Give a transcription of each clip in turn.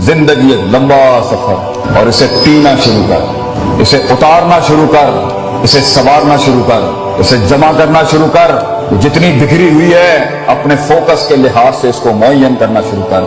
जिंदगी एक लंबा सफर, और इसे पीना शुरू कर, इसे उतारना शुरू कर, इसे संवारना शुरू कर, इसे जमा करना शुरू कर। जितनी बिखरी हुई है अपने फोकस के लिहाज से इसको मुअय्यन करना शुरू कर,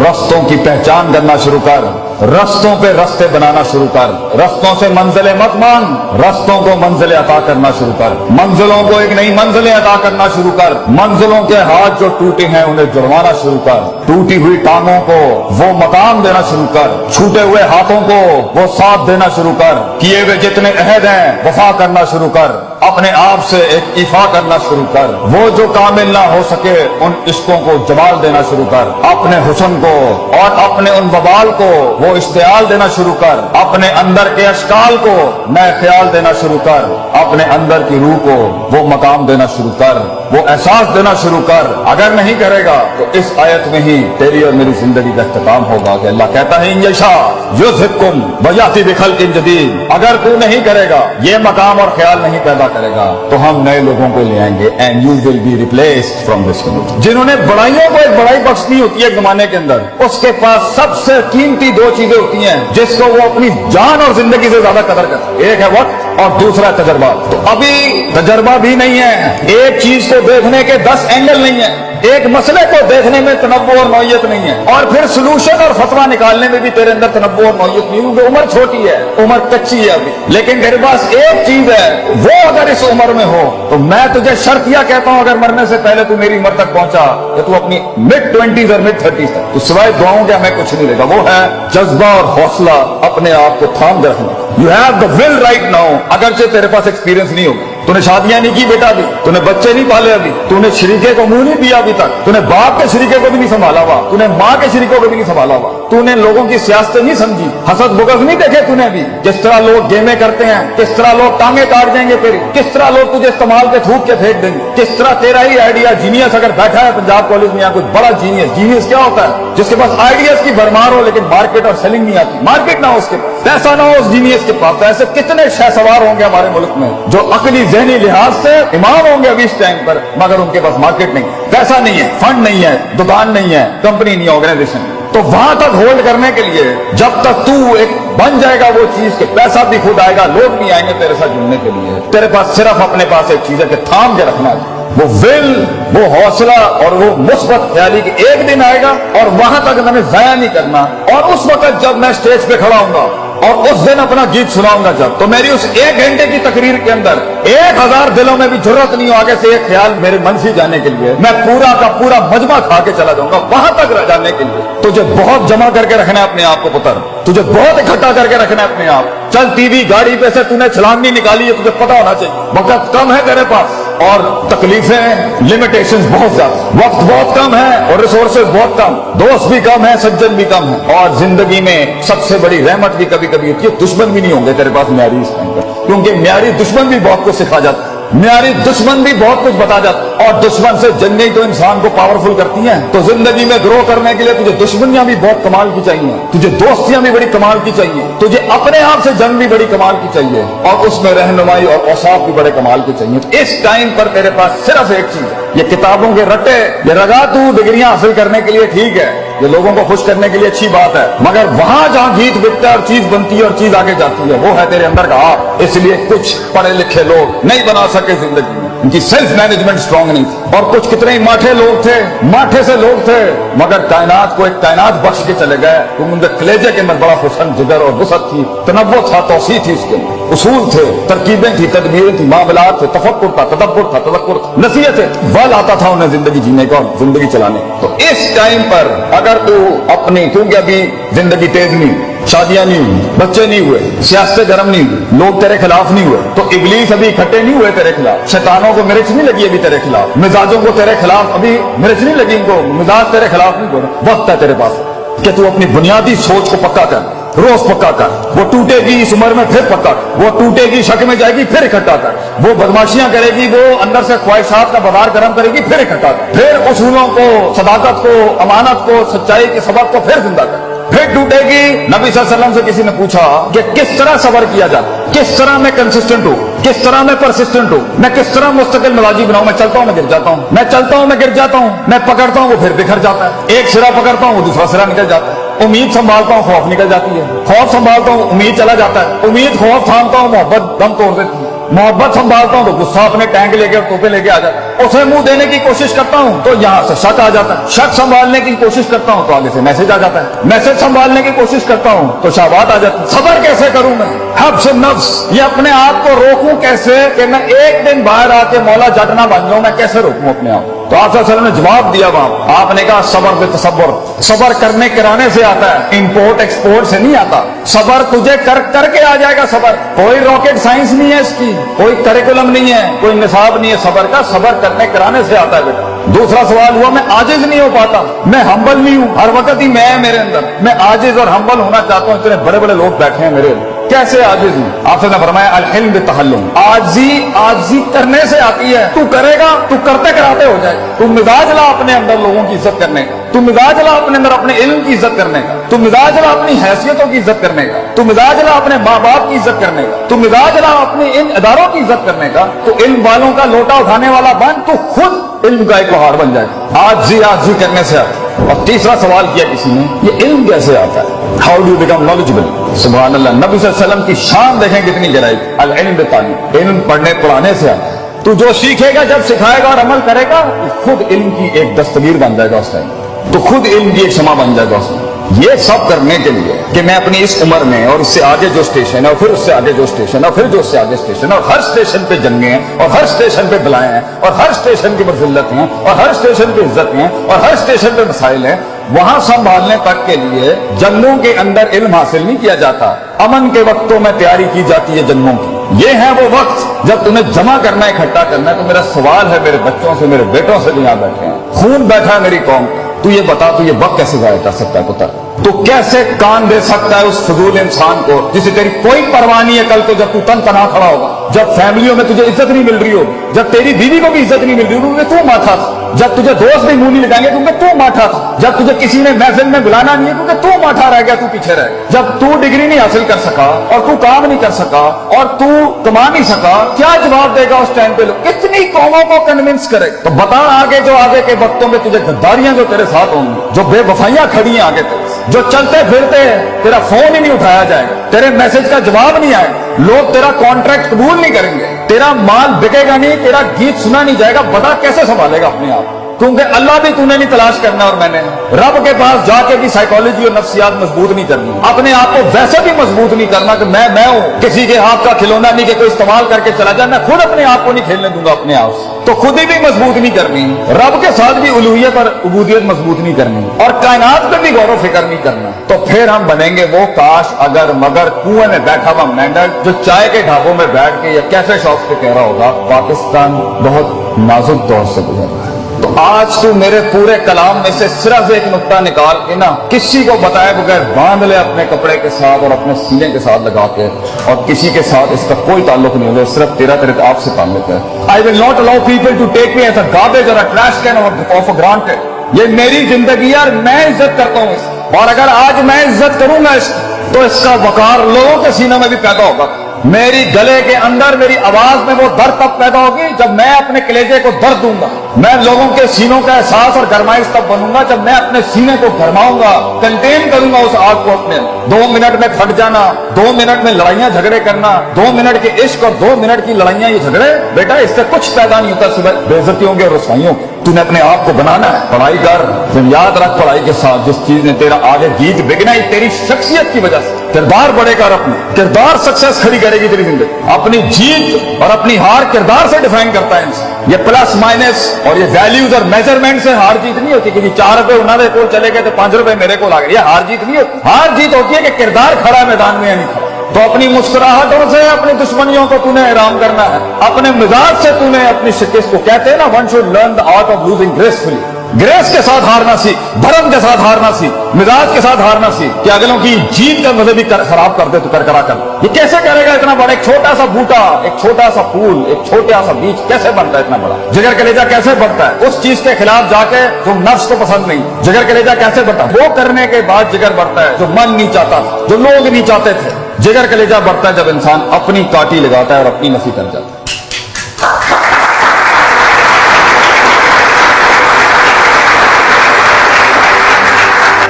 रस्तों की पहचान करना शुरू कर, रस्तों पे रस्ते बनाना शुरू कर, रस्तों से मंजिलें मत मांग, रस्तों को मंजिलें अता करना शुरू कर, मंजिलों को एक नई मंजिलें अता करना शुरू कर, मंजिलों के हाथ जो टूटे हैं उन्हें जुड़वाना शुरू कर, टूटी हुई टांगों को वो मकाम देना शुरू कर, छूटे हुए हाथों को वो साथ देना शुरू कर, किए हुए जितने अहद हैं वफा करना शुरू कर, अपने आप से एक इफा करना शुरू कर, वो जो कामिल ना हो सके उन इश्कों को जवाल देना शुरू कर, अपने हुस्न को और अपने उन वबाल को वो इश्तियाल देना शुरू कर, अपने अंदर के अशकाल को नए ख्याल देना शुरू कर, अपने अंदर की रूह को वो मकाम देना शुरू कर, वो एहसास देना शुरू कर। अगर नहीं करेगा तो इस आयत में ही तेरी और मेरी जिंदगी का इख्तिताम होगा कि अल्लाह कहता है इन यशा युज़हिबकुम व याति बिखल्किन जदीद। अगर तू नहीं करेगा, ये मकाम और ख्याल नहीं पैदा करेगा, तो हम नए लोगों को ले आएंगे and you will be replaced from this world. जिन्होंने बड़ाइयों को एक बड़ाई बख्शनी होती है जमाने के अंदर, उसके पास सबसे कीमती दो चीजें होती हैं जिसको वो अपनी जान और जिंदगी से ज्यादा कदर करते हैं। एक है वक्त और दूसरा है तजर्बा। तो अभी तजर्बा भी नहीं है, एक चीज को देखने के 10 एंगल नहीं है, एक मसले को देखने में तनव्वु और नौयत नहीं है, और फिर सोल्यूशन और फतवा निकालने में भी तेरे अंदर तनव्वु और नौयत नहीं, क्योंकि उम्र छोटी है, उम्र कच्ची है अभी। लेकिन तेरे पास एक चीज है, वो अगर इस उम्र में हो तो मैं तुझे शर्तिया कहता हूं, अगर मरने से पहले तू मेरी उम्र तक पहुंचा या तू अपनी मिड 20s और मिड 30s तक, तो सिवाय दुआओं के हमें कुछ नहीं रहेगा। वो है जज्बा और हौसला, अपने आप को थाम के रखना। You have the will write now. अगरचे तेरे पास एक्सपीरियंस नहीं होगा, तूने शादियां नहीं की बेटा अभी, तूने बच्चे नहीं पाले अभी, तूने शरीके को मुंह नहीं दिया अभी तक, तूने बाप के शरीके को भी नहीं संभाला हुआ, तूने माँ के शरीकों को भी नहीं संभाला हुआ, तूने लोगों की सियासतें नहीं समझी, हसद बुगज नहीं देखे तूने अभी, किस तरह लोग गेमें करते हैं, किस तरह लोग टांगे काट देंगे तेरी, किस तरह लोग तुझे इस्तेमाल के थूक के फेंक देंगे, किस तरह तेरा ही आइडिया जीनियस अगर बैठा है पंजाब कॉलेज में या कुछ बड़ा जीनियस। जीनियस क्या होता है? जिसके पास आइडियाज की भरमार हो लेकिन मार्केट और सेलिंग नहीं आती, मार्केट ना हो उसके पास, पैसा ना हो उस जीनियस के पास। ऐसे कितने शहसवार होंगे हमारे मुल्क में जो अकली ज़हनी लिहाज से इमाम होंगे अभी इस टाइम पर, मगर उनके पास मार्केट नहीं, पैसा नहीं है, फंड नहीं है, दुकान नहीं है, कंपनी नहीं है, ऑर्गेनाइजेशन। तो वहां तक होल्ड करने के लिए जब तक तू एक बन जाएगा वो चीज के पैसा भी खुद आएगा, लोग भी आएंगे तेरे साथ जुड़ने के लिए। तेरे पास सिर्फ अपने पास एक चीज है कि थाम के रखना है, वो विल, वो हौसला और वो मुस्बत ख्याली कि एक दिन आएगा और वहां तक मैंने जाया नहीं करना। और उस वक्त जब मैं स्टेज पे खड़ा हूंगा और उस दिन अपना गीत सुनाऊंगा जब, तो मेरी उस 1 घंटे की तकरीर के अंदर 1000 दिलों में भी जरूरत नहीं हो आगे से एक ख्याल मेरे मन से जाने के लिए, मैं पूरा का पूरा मजमा खा के चला जाऊंगा वहां तक जाने के लिए। तुझे बहुत जमा करके रखना है अपने आप को पुत्र, तुझे बहुत इकट्ठा करके रखना है अपने आप। चल टीवी गाड़ी पे से तूने छलांग नहीं निकाली है, तुझे पता होना चाहिए वक्त कम है तेरे पास और तकलीफें लिमिटेशंस बहुत ज्यादा, वक्त बहुत कम है और रिसोर्सेज बहुत कम, दोस्त भी कम है, सज्जन भी कम है, और जिंदगी में सबसे बड़ी रहमत भी कभी कभी होती है, दुश्मन भी नहीं होंगे तेरे पास म्यारी इस टाइम पर, क्योंकि म्यारी दुश्मन भी बहुत कुछ सिखा जाता है, म्यारी दुश्मन भी बहुत कुछ बता जाता है, और दुश्मन से जंगें तो इंसान को पावरफुल करती हैं। तो जिंदगी में ग्रो करने के लिए तुझे दुश्मनियां भी बहुत कमाल की चाहिए, तुझे दोस्तियां भी बड़ी कमाल की चाहिए, तुझे अपने आप से जंग भी बड़ी कमाल की चाहिए, और उसमें रहनुमाई और औसाफ भी बड़े कमाल के चाहिए। तो इस टाइम पर तेरे पास सिर्फ एक चीज है, ये किताबों के रट्टे, ये रगा तू डिग्रियां हासिल करने के लिए ठीक है, ये लोगों को खुश करने के लिए अच्छी बात है, मगर वहां जहां गीत बिकता है और चीज बनती है और चीज आगे जाती है, वो है तेरे अंदर का आप। इसलिए कुछ पढ़े लिखे लोग नहीं बना सके जिंदगी में, उनकी सेल्फ मैनेजमेंट स्ट्रांग नहीं थी, और कुछ कितने ही माठे लोग थे, माठे से लोग थे, मगर कायनात को एक कायनात बख्श के चले गए, क्योंकि उनके कलेजे के अंदर बड़ा हुस्न, जिगर और वसअत थी, तनव्वु था, तौसीह थी, उसके उसूल थे, तरकीबें थी, तदबीरें थी, मामलात थे, तफक्कुर था, तदब्बुर था, तज़क्कुर था, नसीहत थे, बल आता था उन्हें जिंदगी जीने का और जिंदगी चलाने। तो इस टाइम पर अगर तू अपनी, क्योंकि अभी जिंदगी तेज नहीं, शादियां नहीं हुई, बच्चे नहीं हुए, सियासत गर्म नहीं हुई, लोग तेरे खिलाफ नहीं हुए, तो इब्लीस अभी इकट्ठे नहीं हुए तेरे खिलाफ, शैतानों को मिर्च नहीं लगी अभी तेरे खिलाफ, मिजाजों को तेरे खिलाफ अभी मिर्च नहीं लगी, इनको मिजाज तेरे खिलाफ नहीं हो रहा। वक्त है तेरे पास कि तू अपनी बुनियादी सोच को पक्का कर, रोज पक्का कर, वो टूटेगी इस उम्र में फिर पक्का कर, वो टूटेगी शक में जाएगी फिर इकट्ठा कर, वो बदमाशियां करेगी, वो अंदर से ख्वाहिशात का बाजार गर्म करेगी फिर इकट्ठा कर, फिर उसूलों को, सदाकत को, अमानत को, सच्चाई के सबक को फिर जिंदा कर, फिर टूटेगी। नबी सल्लल्लाहु अलैहि वसल्लम से किसी ने पूछा कि किस तरह सबर किया जाता, किस तरह मैं कंसिस्टेंट हूँ, किस तरह मैं परसिस्टेंट हूँ, मैं किस तरह मुस्तकिल मिजाजी बनाऊं, मैं चलता हूँ मैं गिर जाता हूँ, मैं चलता हूँ मैं गिर जाता हूँ, मैं पकड़ता हूँ वो फिर बिखर जाता है, एक सिरा पकड़ता हूँ वो दूसरा सिरा निकल जाता है, उम्मीद संभालता हूँ खौफ निकल जाती है, खौफ संभालता हूँ उम्मीद चला जाता है, उम्मीद खौफ थामता हूँ मोहब्बत दम तोड़ देती है, मोहब्बत संभालता हूँ तो गुस्सा अपने टैंक लेके और तोपे लेके आ जाता है, उसे मुंह देने की कोशिश करता हूँ तो यहाँ से शक आ जाता है, शक संभालने की कोशिश करता हूँ तो आगे से मैसेज आ जाता है, मैसेज संभालने की कोशिश करता हूँ तो शाबात आ जाती है। सबर कैसे करूँ मैं, हब्स नफ्स, ये अपने आप को रोकूं कैसे कि मैं एक दिन बाहर आके मौला जट ना बन जाऊं, मैं कैसे रोकूं अपने आप। तो आप सल्लल्लाहु अलैहि वसल्लम ने जवाब दिया वहां, आपने कहा सबर बे तसब्बुर, सबर करने कराने से आता है, इंपोर्ट एक्सपोर्ट से नहीं आता। सबर तुझे करके आ जाएगा सबर, कोई रॉकेट साइंस नहीं है इसकी, कोई करिकुलम नहीं है, कोई निसाब नहीं है सबर का, सबर करने कराने से आता है बेटा। दूसरा सवाल हुआ मैं आजिज नहीं हो पाता, मैं हम्बल नहीं हूं, हर वक्त ही मैं मेरे अंदर, मैं आजिज और हम्बल होना चाहता हूं, इतने बड़े बड़े लोग बैठे हैं मेरे अंदर, कैसे आजिज हूं। आपसे ने फरमाया अल हिल्म बितहल्लुम, आजी करने से आती है, तू करेगा तू करते कराते हो जाए। तू मिजाज ला अपने अंदर लोगों की इज्जत करने का, तू मिजाज ला अपने अंदर अपने इल्म की इज्जत करने का, तू मिजाज ला अपनी हैसियतों की इज्जत करने का, तू मिजाज ला अपने माँ बाप की इज्जत करने का, तू मिजाज ला अपने इन इदारों की इज्जत करने का, तो इल्म वालों का लोटा उठाने वाला बन, तो खुद इल्म का एक पहाड़ बन जाए। आजी करने से आता। और तीसरा सवाल किया किसी ने, ये इल्म कैसे आता है, हाउ डू बिकम नॉलेजेबल। सुभान अल्लाह, नबी सल्लल्लाहु अलैहि वसल्लम की शान देखें कितनी गहराई, अल इल्म बितालीम, इल्म पढ़ने पढ़ाने से आता है। तू जो सीखेगा जब सिखाएगा और अमल करेगा, खुद इल्म की एक दस्तगीर बन जाएगा उस टाइम, तो खुद इल्म की एक शमा बन जाएगा उसमें। ये सब करने के लिए कि मैं अपनी इस उम्र में और इससे आगे जो स्टेशन है और फिर उससे आगे जो स्टेशन है और फिर जो उससे आगे स्टेशन है, और हर स्टेशन पे जंगे हैं और हर स्टेशन पे बलाएं हैं और हर स्टेशन की मर्जिल्लत हैं और हर स्टेशन पे इज्जत हैं और हर स्टेशन पे मसाइल हैं, वहां संभालने तक के लिए जंगों के अंदर इल्म हासिल नहीं किया जाता, अमन के वक्तों में तैयारी की जाती है जंगों की। ये है वो वक्त जब तुम्हें जमा करना है, इकट्ठा करना है। तो मेरा सवाल है मेरे बच्चों से, मेरे बेटों से जो यहाँ बैठे हैं, खून बैठा है मेरी कौम, तू ये बता, तू ये वक्त कैसे जाया कर सकता है पुत्र, तू कैसे कान दे सकता है उस फजूल इंसान को जिसे तेरी कोई परवाह नहीं है। कल को जब तू तन तना खड़ा होगा, जब फैमिलियों में तुझे इज्जत नहीं मिल रही होगी, जब तेरी बीवी को भी इज्जत नहीं मिल रही होगी, तू माठा था, जब तुझे दोस्त भी मुंह नहीं लगाएंगे क्योंकि तू माठा था, जब तुझे किसी ने महफिल में बुलाना नहीं है क्योंकि तू माठा रह गया, तू पीछे रह गया, जब तू डिग्री नहीं हासिल कर सका और तू काम नहीं कर सका और तू कमा नहीं सका, क्या जवाब देगा उस टाइम पे लोग, कितनी कौमों को कन्विंस करे। तो बता आगे जो आगे के वक्तों में तुझे गद्दारियां जो तेरे साथ होंगी, जो बेवफाइयां खड़ी हैं आगे तेरे, जो चलते फिरते तेरा फोन ही नहीं उठाया जाएगा, तेरे मैसेज का जवाब नहीं आएगा, लोग तेरा कॉन्ट्रैक्ट कबूल नहीं करेंगे, तेरा माल बिकेगा नहीं, तेरा गीत सुना नहीं जाएगा, बता कैसे संभालेगा अपने आप। क्योंकि अल्लाह भी तूने नहीं तलाश करना और मैंने रब के पास जाके भी साइकोलॉजी और नफ्सियात मजबूत नहीं करनी, अपने आप को वैसे भी मजबूत नहीं करना कि मैं हूं, किसी के हाथ का खिलौना नहीं कि कोई इस्तेमाल करके चला जाए, मैं खुद अपने आप को नहीं खेलने दूंगा अपने आप से, तो खुद ही भी मजबूत नहीं करनी, रब के साथ भी उलूहियत और उबूदियत मजबूत नहीं करनी और कायनात पे भी गौर फिक्र नहीं करना, तो फिर हम बनेंगे वो काश अगर मगर कुएं में बैठा हुआ मेंढक जो चाय के ढाबों में बैठ के या कैफे शॉप पे कह रहा होगा पाकिस्तान बहुत नाजुक दौर से गुजर रहा है। तो आज तू मेरे पूरे कलाम में से सिर्फ एक नुक्ता निकाल के ना किसी को बताए बगैर बांध ले अपने कपड़े के साथ और अपने सीने के साथ लगा के, और किसी के साथ इसका कोई ताल्लुक नहीं होगा, सिर्फ तेरे आपसे ताल्लुक है। I will not allow people to take me as a garbage और a trash can of granted. ये मेरी जिंदगी है और मैं इज्जत करता हूँ इसकी, और अगर आज मैं इज्जत करूंगा इसकी तो इसका वकार लोगों के सीनों में भी पैदा होगा। मेरी गले के अंदर मेरी आवाज में वो दर्द तब पैदा होगी जब मैं अपने कलेजे को दर्द दूंगा, मैं लोगों के सीनों का एहसास और गरमाइश तब बनूंगा जब मैं अपने सीने को गरमाऊंगा, कंटेन करूंगा उस आग को अपने। 2 मिनट में फट जाना, 2 मिनट में लड़ाइयां झगड़े करना, 2 मिनट के इश्क और 2 मिनट की लड़ाइयां, ये झगड़े बेटा इससे कुछ पैदा नहीं होता सिवाय बेइज्जतियों के और रसवाइयों के। तूने अपने आप को बनाना है, पढ़ाई कर, तुम याद रख पढ़ाई के साथ जिस चीज ने तेरा आगे गीत बिगना ही तेरी शख्सियत की वजह से, किरदार बढ़ेगा और अपने किरदार सक्सेस खड़ी करेगी तेरी जिंदगी। अपनी जीत और अपनी हार किरदार से डिफाइन करता है इंसान। ये प्लस माइनस और ये वैल्यूज और मेजरमेंट से हार जीत नहीं होती कि 4 रुपए उन्होंने को चले गए तो 5 रुपए मेरे को आ गए, ये हार जीत नहीं होती। हार जीत होती है कि किरदार खड़ा मैदान में या नहीं खड़ा। तो अपनी मुस्कुराहटों से अपनी दुश्मनियों को तूने हैरान करना है, अपने मिजाज से तूने अपनी शिकस्त को, कहते हैं ना one should learn the art of losing gracefully, grace के साथ हारना सीख, भरम के साथ हारना सीख, मिजाज के साथ हारना सीख कि अगलों की जीत का मजे भी खराब कर दे तो करकरा कर। ये कैसे करेगा इतना बड़ा, एक छोटा सा बूटा, एक छोटा सा फूल, एक छोटा सा बीज कैसे बनता है इतना बड़ा। जिगर कलेजा कैसे बढ़ता है उस चीज के खिलाफ जाके जो नफ्स को पसंद नहीं, जिगर कलेजा कैसे बढ़ता है, वो करने के बाद जिगर बढ़ता है जो मन नहीं चाहता, जो लोग नहीं चाहते थे। जिगर कलेजा बढ़ता है जब इंसान अपनी काटी लगाता है और अपनी नफी कर जाता है।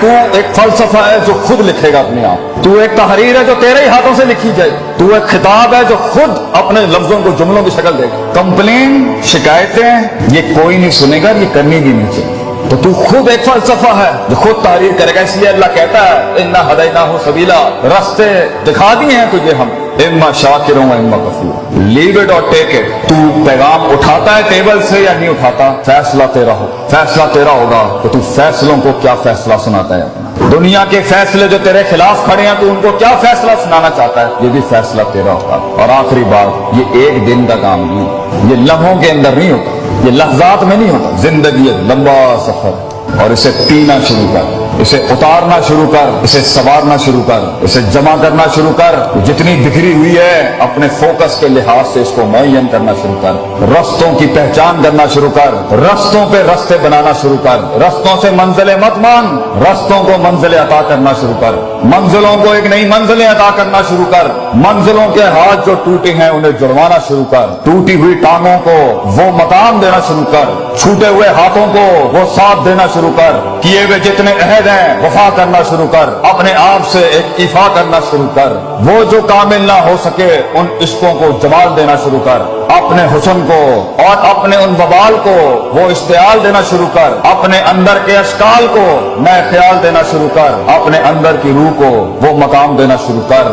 تو ایک فلسفہ ہے جو خود لکھے گا اپنے آپ، تو ایک تحریر ہے جو تیرے ہی ہاتھوں سے لکھی جائے، تو ایک خطاب ہے جو خود اپنے لفظوں کو جملوں کی شکل دے گا۔ کمپلین، شکایتیں یہ کوئی نہیں سنے گا، یہ کرنی بھی نہیں چاہیے۔ تو تو خود ایک فلسفہ ہے جو خود تحریر کرے گا، اس لیے اللہ کہتا ہے اِنَّا هَدَيْنَاهُ سَبِيلًا، راستے دکھا دیے ہیں تجھے ہم، اما شاکر و اما کفور، لیو اٹ اور ٹیک اٹ۔ تو پیغام اٹھاتا ہے ٹیبل سے یا نہیں اٹھاتا، فیصلہ تیرا ہو، فیصلہ تیرا ہوگا تو تو فیصلوں کو کیا فیصلہ سناتا ہے اپنا۔ دنیا کے فیصلے جو تیرے خلاف کھڑے ہیں تو ان کو کیا فیصلہ سنانا چاہتا ہے، یہ بھی فیصلہ تیرا ہوگا۔ اور آخری بات، یہ ایک دن کا کام نہیں، یہ لمحوں کے اندر نہیں ہوتا، یہ لحظات میں نہیں ہوتا، زندگی ایک لمبا سفر، اور اسے پینا شروع کر، اسے اتارنا شروع کر، اسے سنوارنا شروع کر، اسے جمع کرنا شروع کر۔ جتنی بکھری ہوئی ہے اپنے فوکس کے لحاظ سے اس کو معین کرنا شروع کر، رستوں کی پہچان کرنا شروع کر، رستوں پہ رستے بنانا شروع کر، رستوں سے منزلیں مت مانگ، رستوں کو منزلیں عطا کرنا شروع کر، منزلوں کو ایک نئی منزلیں عطا کرنا شروع کر، منزلوں کے ہاتھ جو ٹوٹے ہیں انہیں جڑوانا شروع کر، ٹوٹی ہوئی ٹانگوں کو وہ مقام دینا شروع کر، چھوٹے ہوئے ہاتھوں کو وہ ساتھ دینا شروع کر، کیے ہوئے جتنے عہد ہیں وفا کرنا شروع کر، اپنے آپ سے ایک ایفا کرنا شروع کر، وہ جو کامل نہ ہو سکے ان عشقوں کو جمال دینا شروع کر، اپنے حسن کو اور اپنے ان وبال کو وہ اشتعال دینا شروع کر، اپنے اندر کے اشکال کو نئے خیال دینا شروع کر، اپنے اندر کی روح کو وہ مقام دینا شروع کر۔